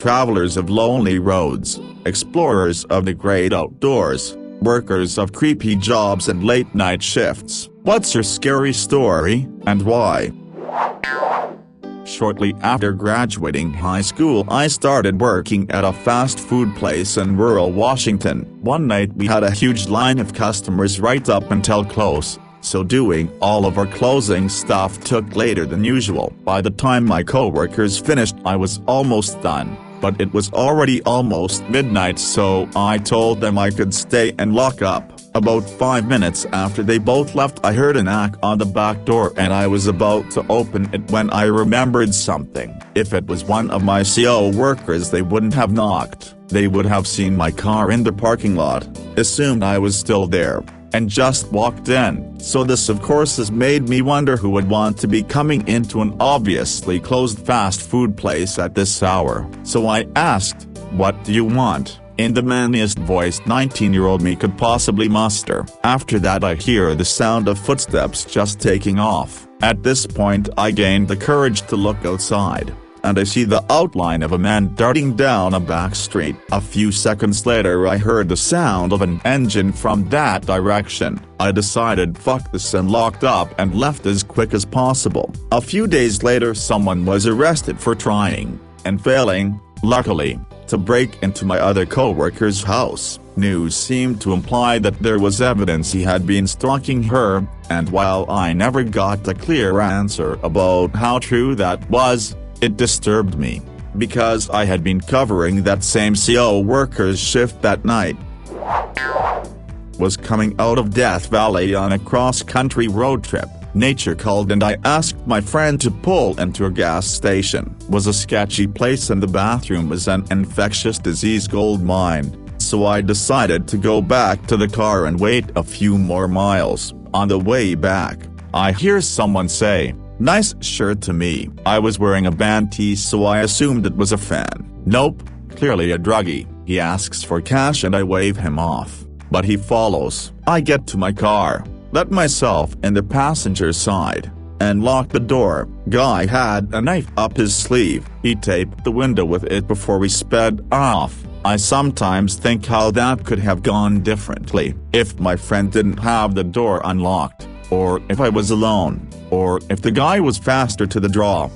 travelers of lonely roads, explorers of the great outdoors, workers of creepy jobs and late-night shifts. What's your scary story, and why? Shortly after graduating high school, I started working at a fast food place in rural Washington. One night we had a huge line of customers right up until close, so doing all of our closing stuff took later than usual. By the time my coworkers finished, I was almost done, but it was already almost midnight, so I told them I could stay and lock up. About 5 minutes after they both left, I heard a knock on the back door and I was about to open it when I remembered something. If it was one of my CO workers, they wouldn't have knocked. They would have seen my car in the parking lot, assumed I was still there, and just walked in. So this of course has made me wonder who would want to be coming into an obviously closed fast food place at this hour. So I asked, "What do you want?" in the manliest voice 19-year-old me could possibly muster. After that I hear the sound of footsteps just taking off. At this point I gained the courage to look outside, and I see the outline of a man darting down a back street. A few seconds later I heard the sound of an engine from that direction. I decided fuck this and locked up and left as quick as possible. A few days later someone was arrested for trying, and failing, luckily, to break into my other co-worker's house. News seemed to imply that there was evidence he had been stalking her, and while I never got a clear answer about how true that was, it disturbed me, because I had been covering that same CO worker's shift that night. Was coming out of Death Valley on a cross-country road trip. Nature called and I asked my friend to pull into a gas station. Was a sketchy place and the bathroom was an infectious disease gold mine, so I decided to go back to the car and wait a few more miles. On the way back, I hear someone say, "Nice shirt" to me. I was wearing a band tee, so I assumed it was a fan. Nope, clearly a druggie. He asks for cash and I wave him off, but he follows. I get to my car, let myself in the passenger side, and lock the door. Guy had a knife up his sleeve. He taped the window with it before we sped off. I sometimes think how that could have gone differently if my friend didn't have the door unlocked, or if I was alone, or if the guy was faster to the draw.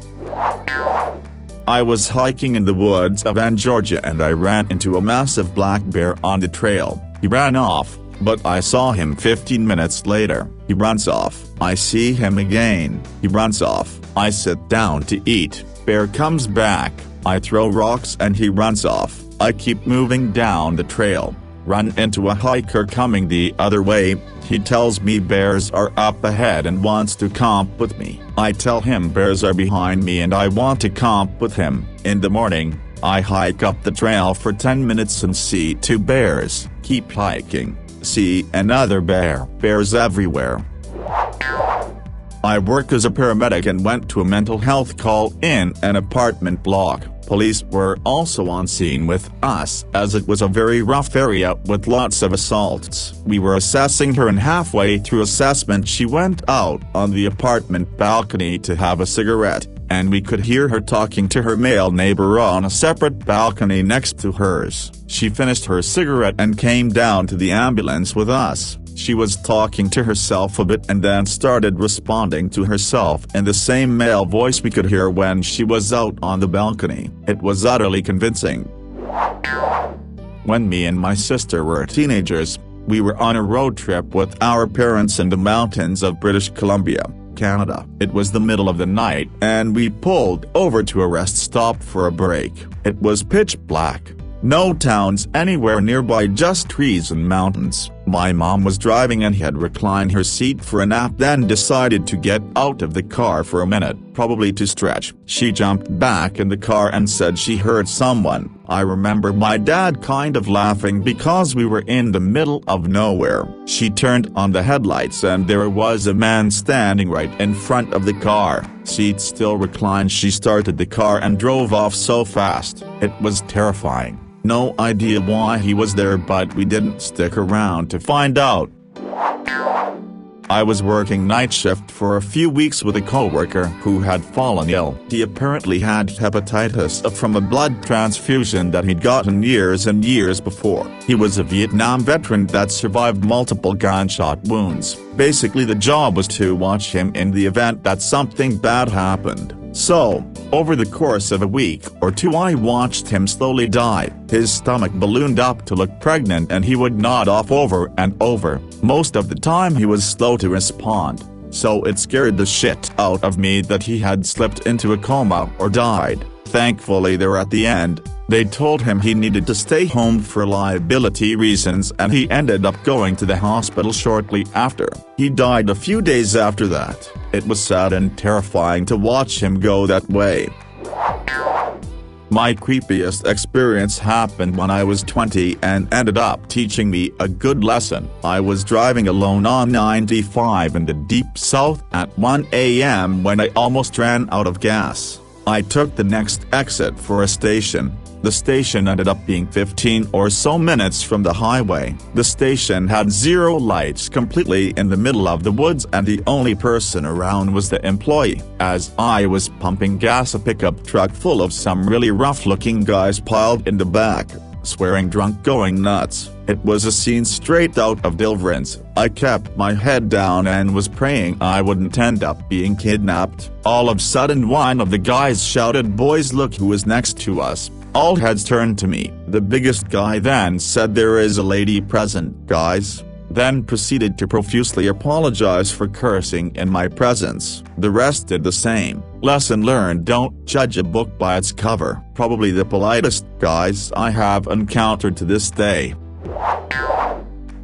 I was hiking in the woods of Ann, Georgia, and I ran into a massive black bear on the trail. He ran off, but I saw him 15 minutes later. He runs off. I see him again. He runs off. I sit down to eat. Bear comes back. I throw rocks and he runs off. I keep moving down the trail. Run into a hiker coming the other way. He tells me bears are up ahead and wants to comp with me. I tell him bears are behind me and I want to comp with him. In the morning, I hike up the trail for 10 minutes and see 2 bears. Keep hiking. See another bear. Bears everywhere. I work as a paramedic and went to a mental health call in an apartment block. Police were also on scene with us as it was a very rough area with lots of assaults. We were assessing her and halfway through assessment she went out on the apartment balcony to have a cigarette, and we could hear her talking to her male neighbor on a separate balcony next to hers. She finished her cigarette and came down to the ambulance with us. She was talking to herself a bit and then started responding to herself in the same male voice we could hear when she was out on the balcony. It was utterly convincing. When me and my sister were teenagers, we were on a road trip with our parents in the mountains of British Columbia, Canada. It was the middle of the night and we pulled over to a rest stop for a break. It was pitch black. No towns anywhere nearby, just trees and mountains. My mom was driving and had reclined her seat for a nap, then decided to get out of the car for a minute, probably to stretch. She jumped back in the car and said she heard someone. I remember my dad kind of laughing because we were in the middle of nowhere. She turned on the headlights and there was a man standing right in front of the car. Seat still reclined. She started the car and drove off so fast. It was terrifying. No idea why he was there, but we didn't stick around to find out. I was working night shift for a few weeks with a coworker who had fallen ill. He apparently had hepatitis from a blood transfusion that he'd gotten years and years before. He was a Vietnam veteran that survived multiple gunshot wounds. Basically, the job was to watch him in the event that something bad happened. So, over the course of a week or two, I watched him slowly die. His stomach ballooned up to look pregnant and he would nod off over and over. Most of the time he was slow to respond, so it scared the shit out of me that he had slipped into a coma or died. Thankfully there at the end, they told him he needed to stay home for liability reasons and he ended up going to the hospital shortly after. He died a few days after that. It was sad and terrifying to watch him go that way. My creepiest experience happened when I was 20 and ended up teaching me a good lesson. I was driving alone on 95 in the deep south at 1 a.m. when I almost ran out of gas. I took the next exit for a station. The station ended up being 15 or so minutes from the highway. The station had zero lights, completely in the middle of the woods, and the only person around was the employee. As I was pumping gas, a pickup truck full of some really rough-looking guys piled in the back, swearing drunk, going nuts. It was a scene straight out of Deliverance. I kept my head down and was praying I wouldn't end up being kidnapped. All of a sudden one of the guys shouted, "Boys, look who is next to us." All heads turned to me. The biggest guy then said, "There is a lady present, guys," then proceeded to profusely apologize for cursing in my presence. The rest did the same. Lesson learned: don't judge a book by its cover. Probably the politest guys I have encountered to this day.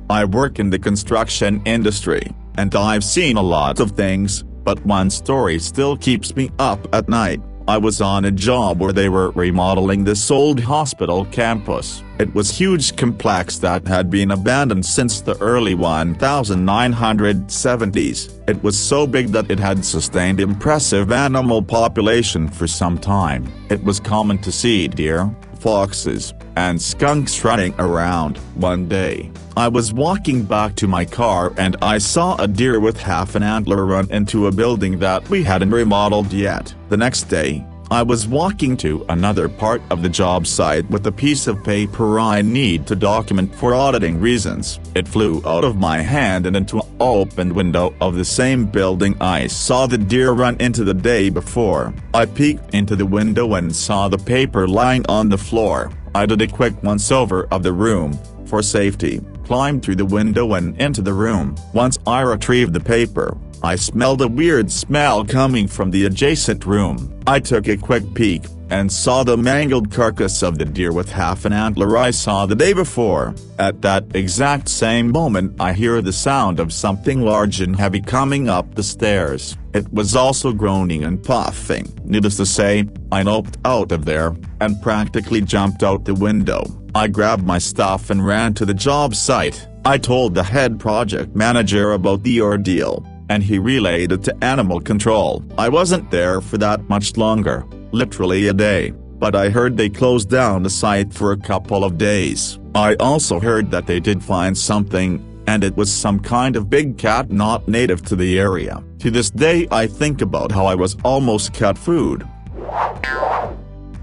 I work in the construction industry, and I've seen a lot of things, but one story still keeps me up at night. I was on a job where they were remodeling this old hospital campus. It was a huge complex that had been abandoned since the early 1970s. It was so big that it had sustained impressive animal population for some time. It was common to see deer, foxes, and skunks running around. One day, I was walking back to my car and I saw a deer with half an antler run into a building that we hadn't remodeled yet. The next day, I was walking to another part of the job site with a piece of paper I need to document for auditing reasons. It flew out of my hand and into an open window of the same building I saw the deer run into the day before. I peeked into the window and saw the paper lying on the floor. I did a quick once-over of the room, for safety, climbed through the window and into the room. Once I retrieved the paper, I smelled a weird smell coming from the adjacent room. I took a quick peek, and saw the mangled carcass of the deer with half an antler I saw the day before. At that exact same moment I hear the sound of something large and heavy coming up the stairs. It was also groaning and puffing. Needless to say, I noped out of there, and practically jumped out the window. I grabbed my stuff and ran to the job site. I told the head project manager about the ordeal, and he relayed it to animal control. I wasn't there for that much longer, literally a day, but I heard they closed down the site for a couple of days. I also heard that they did find something, and it was some kind of big cat not native to the area. To this day I think about how I was almost cat food.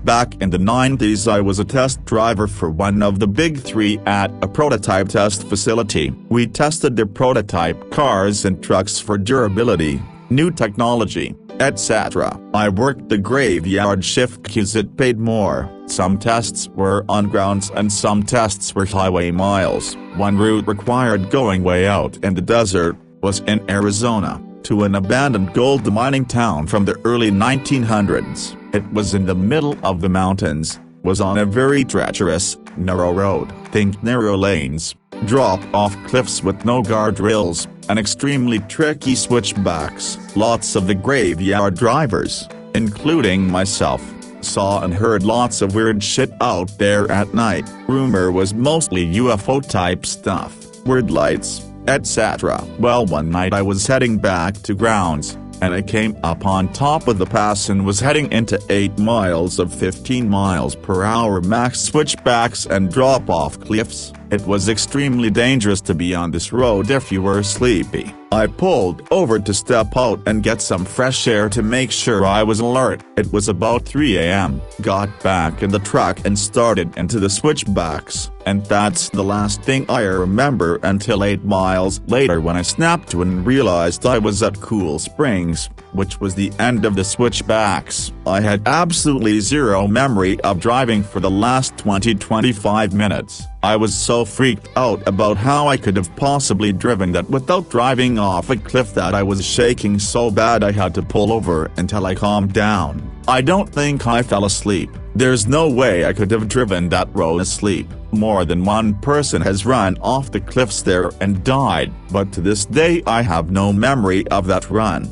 Back in the 90s I was a test driver for one of the big three at a prototype test facility. We tested their prototype cars and trucks for durability, new technology, etc. I worked the graveyard shift because it paid more. Some tests were on grounds and some tests were highway miles. One route required going way out in the desert, was in Arizona, to an abandoned gold mining town from the early 1900s. It was in the middle of the mountains, was on a very treacherous, narrow road. Think narrow lanes, drop-off cliffs with no guardrails, and extremely tricky switchbacks. Lots of the graveyard drivers, including myself, saw and heard lots of weird shit out there at night. Rumor was mostly UFO-type stuff, weird lights, etc. Well, one night I was heading back to grounds, and I came up on top of the pass and was heading into 8 miles of 15 miles per hour max switchbacks and drop-off cliffs. It was extremely dangerous to be on this road if you were sleepy. I pulled over to step out and get some fresh air to make sure I was alert. It was about 3 a.m. Got back in the truck and started into the switchbacks, and that's the last thing I remember until 8 miles later when I snapped to and realized I was at Cool Springs, which was the end of the switchbacks. I had absolutely zero memory of driving for the last 20-25 minutes. I was so freaked out about how I could have possibly driven that without driving off a cliff that I was shaking so bad I had to pull over until I calmed down. I don't think I fell asleep. There's no way I could have driven that road asleep. More than one person has run off the cliffs there and died, but to this day I have no memory of that run.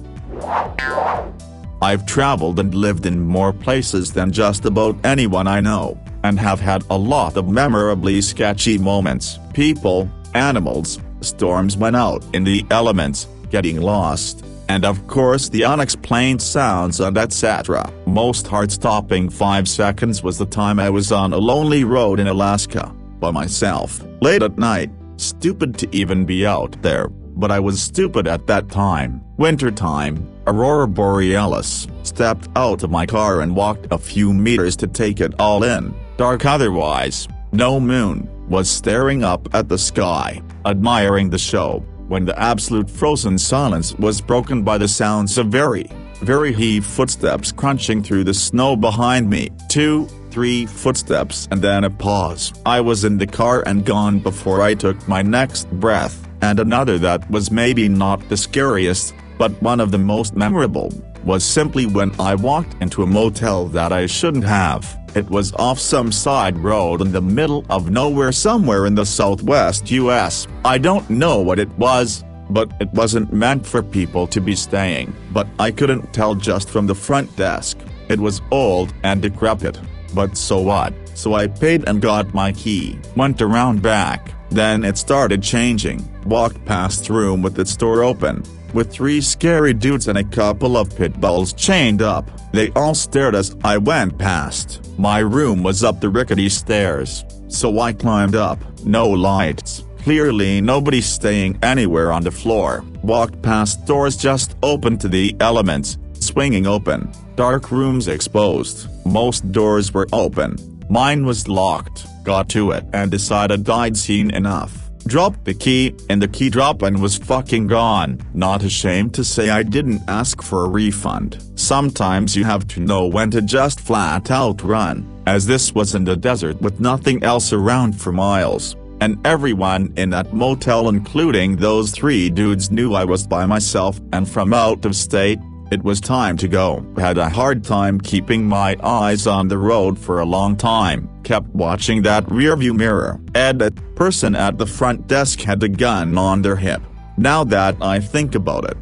I've traveled and lived in more places than just about anyone I know, and have had a lot of memorably sketchy moments. People, animals, storms went out in the elements, getting lost, and of course the unexplained sounds and etc. Most heart-stopping 5 seconds was the time I was on a lonely road in Alaska, by myself, late at night. Stupid to even be out there, but I was stupid at that time. Wintertime, Aurora Borealis. Stepped out of my car and walked a few meters to take it all in. Dark otherwise, no moon, was staring up at the sky, admiring the show, when the absolute frozen silence was broken by the sounds of very heavy footsteps crunching through the snow behind me. 2, 3 footsteps and then a pause. I was in the car and gone before I took my next breath, and another that was maybe not the scariest, but one of the most memorable, was simply when I walked into a motel that I shouldn't have. It was off some side road in the middle of nowhere somewhere in the southwest US. I don't know what it was, but it wasn't meant for people to be staying. But I couldn't tell just from the front desk. It was old and decrepit. But so what? So I paid and got my key. Went around back, then it started changing. Walked past the room with its door open, with 3 scary dudes and a couple of pit bulls chained up. They all stared as I went past. My room was up the rickety stairs, so I climbed up. No lights, clearly nobody staying anywhere on the floor. Walked past doors just open to the elements, swinging open. Dark rooms exposed. Most doors were open. Mine was locked. Got to it and decided I'd seen enough. Dropped the key in the key drop and was fucking gone. Not ashamed to say I didn't ask for a refund. Sometimes you have to know when to just flat out run, as this was in the desert with nothing else around for miles, and everyone in that motel including those 3 dudes knew I was by myself and from out of state. It was time to go. Had a hard time keeping my eyes on the road for a long time. Kept watching that rearview mirror. That person at the front desk had a gun on their hip. Now that I think about it.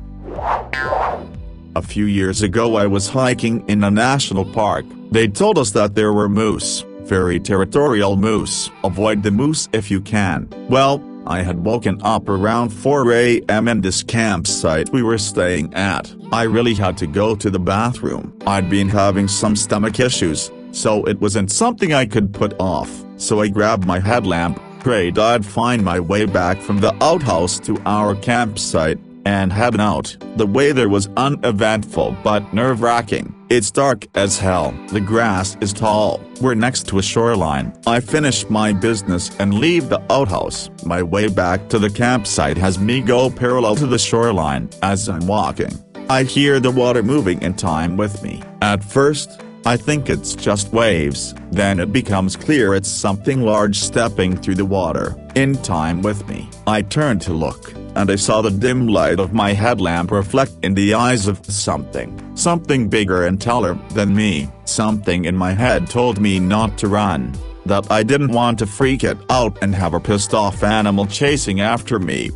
A few years ago I was hiking in a national park. They told us that there were moose. Very territorial moose. Avoid the moose if you can. Well, I had woken up around 4 a.m. in this campsite we were staying at. I really had to go to the bathroom. I'd been having some stomach issues, so it wasn't something I could put off. So I grabbed my headlamp, prayed I'd find my way back from the outhouse to our campsite, and headed out. The weather was uneventful but nerve-wracking. It's dark as hell. The grass is tall. We're next to a shoreline. I finish my business and leave the outhouse. My way back to the campsite has me go parallel to the shoreline. As I'm walking, I hear the water moving in time with me. At first, I think it's just waves. Then it becomes clear it's something large stepping through the water, in time with me. I turned to look, and I saw the dim light of my headlamp reflect in the eyes of something bigger and taller than me. Something in my head told me not to run, that I didn't want to freak it out and have a pissed off animal chasing after me.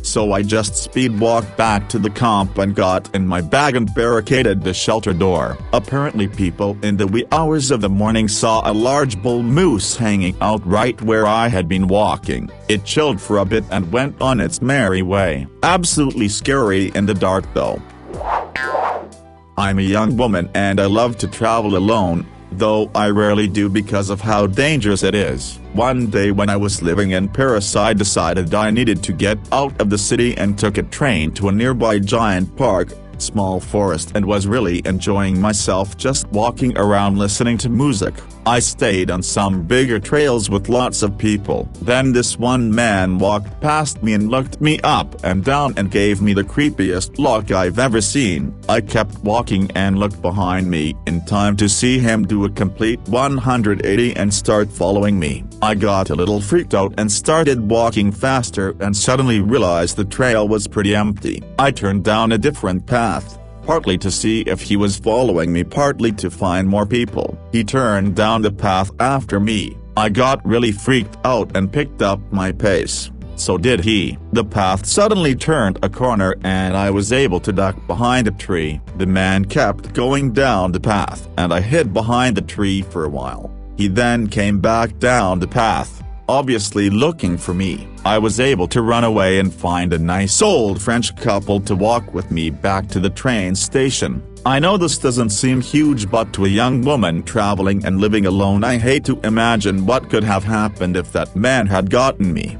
So I just speed walked back to the camp and got in my bag and barricaded the shelter door. Apparently people in the wee hours of the morning saw a large bull moose hanging out right where I had been walking. It chilled for a bit and went on its merry way. Absolutely scary in the dark though. I'm a young woman and I love to travel alone, though I rarely do because of how dangerous it is. One day when I was living in Paris, I decided I needed to get out of the city and took a train to a nearby giant park, small forest, and was really enjoying myself just walking around listening to music. I stayed on some bigger trails with lots of people. Then this one man walked past me and looked me up and down and gave me the creepiest look I've ever seen. I kept walking and looked behind me in time to see him do a complete 180 and start following me. I got a little freaked out and started walking faster and suddenly realized the trail was pretty empty. I turned down a different path, partly to see if he was following me, partly to find more people. He turned down the path after me. I got really freaked out and picked up my pace. So did he. The path suddenly turned a corner and I was able to duck behind a tree. The man kept going down the path and I hid behind the tree for a while. He then came back down the path, obviously looking for me. I was able to run away and find a nice old French couple to walk with me back to the train station. I know this doesn't seem huge, but to a young woman traveling and living alone, I hate to imagine what could have happened if that man had gotten me.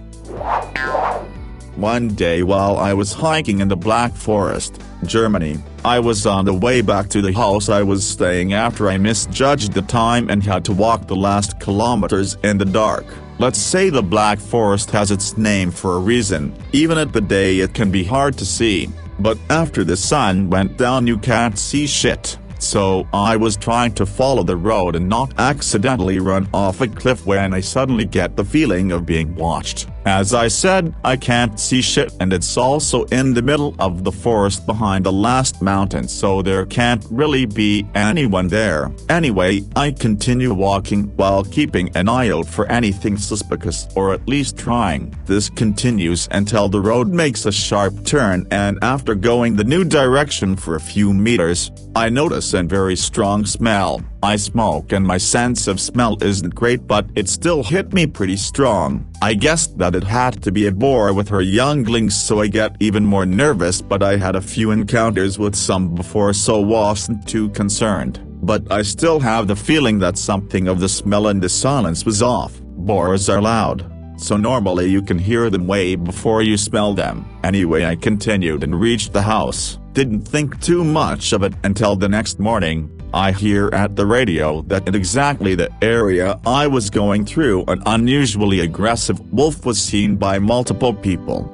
One day while I was hiking in the Black Forest, Germany, I was on the way back to the house I was staying after I misjudged the time and had to walk the last kilometers in the dark. Let's say the Black Forest has its name for a reason. Even at the day it can be hard to see, but after the sun went down you can't see shit. So I was trying to follow the road and not accidentally run off a cliff when I suddenly get the feeling of being watched. As I said, I can't see shit and it's also in the middle of the forest behind the last mountain, so there can't really be anyone there. Anyway, I continue walking while keeping an eye out for anything suspicious, or at least trying. This continues until the road makes a sharp turn, and after going the new direction for a few meters, I notice a very strong smell. I smoke and my sense of smell isn't great, but it still hit me pretty strong. I guessed that it had to be a boar with her younglings, so I get even more nervous, but I had a few encounters with some before so wasn't too concerned. But I still have the feeling that something of the smell and the silence was off. Boars are loud, so normally you can hear them way before you smell them. Anyway, I continued and reached the house. Didn't think too much of it until the next morning. I hear at the radio that in exactly the area I was going through, an unusually aggressive wolf was seen by multiple people.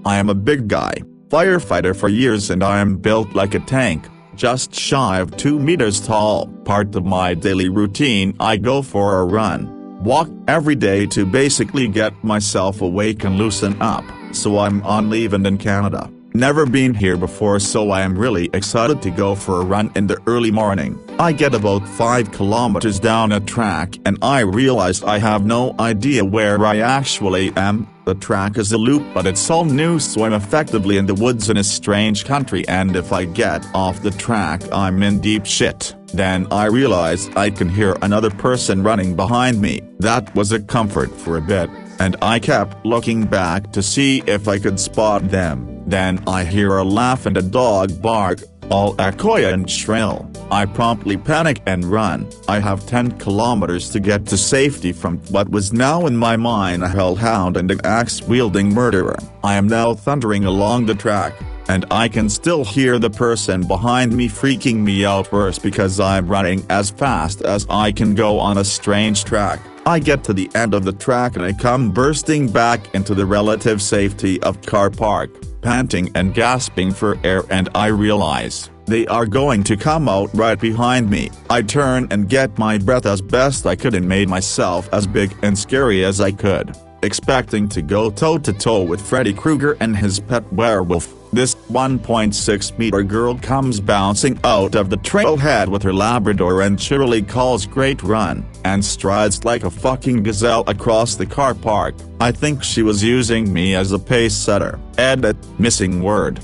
I am a big guy, firefighter for years, and I am built like a tank, just shy of 2 meters tall. Part of my daily routine, I go for a run, walk every day to basically get myself awake and loosen up. So I'm on leave and in Canada. Never been here before, so I am really excited to go for a run in the early morning. I get about 5 kilometers down a track and I realize I have no idea where I actually am. The track is a loop, but it's all new, so I'm effectively in the woods in a strange country, and if I get off the track I'm in deep shit. Then I realize I can hear another person running behind me. That was a comfort for a bit, and I kept looking back to see if I could spot them. Then I hear a laugh and a dog bark, all echoey and shrill. I promptly panic and run. I have 10 kilometers to get to safety from what was now in my mind a hellhound and an axe-wielding murderer. I am now thundering along the track, and I can still hear the person behind me freaking me out worse because I'm running as fast as I can go on a strange track. I get to the end of the track and I come bursting back into the relative safety of car park, panting and gasping for air, and I realize they are going to come out right behind me. I turn and get my breath as best I could and made myself as big and scary as I could, expecting to go toe-to-toe with Freddy Krueger and his pet werewolf. This 1.6-meter girl comes bouncing out of the trailhead with her Labrador and cheerily calls "Great run," and strides like a fucking gazelle across the car park. I think she was using me as a pace setter. Edit, missing word.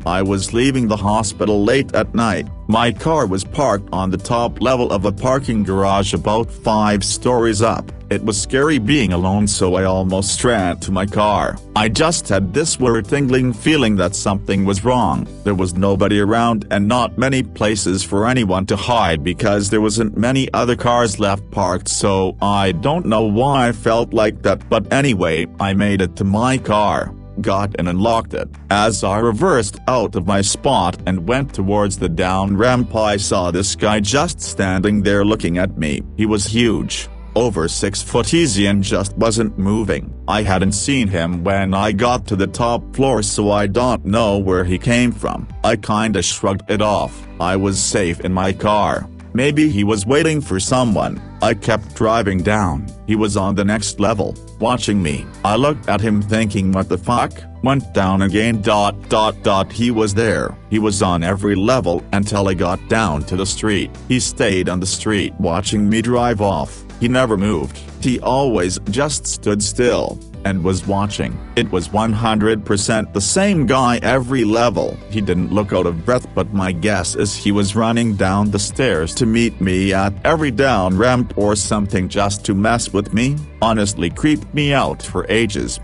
I was leaving the hospital late at night. My car was parked on the top level of a parking garage about 5 stories up. It was scary being alone, so I almost ran to my car. I just had this weird tingling feeling that something was wrong. There was nobody around and not many places for anyone to hide because there wasn't many other cars left parked, so I don't know why I felt like that, but anyway, I made it to my car, got in and locked it. As I reversed out of my spot and went towards the down ramp, I saw this guy just standing there looking at me. He was huge, over 6 foot easy, and just wasn't moving. I hadn't seen him when I got to the top floor, so I don't know where he came from. I kinda shrugged it off. I was safe in my car. Maybe he was waiting for someone. I kept driving down. He was on the next level, watching me. I looked at him thinking, what the fuck? Went down again. He was there. He was on every level until I got down to the street. He stayed on the street watching me drive off. He never moved. He always just stood still and was watching. It was 100% the same guy every level. He didn't look out of breath, but my guess is he was running down the stairs to meet me at every down ramp or something just to mess with me. Honestly, creeped me out for ages.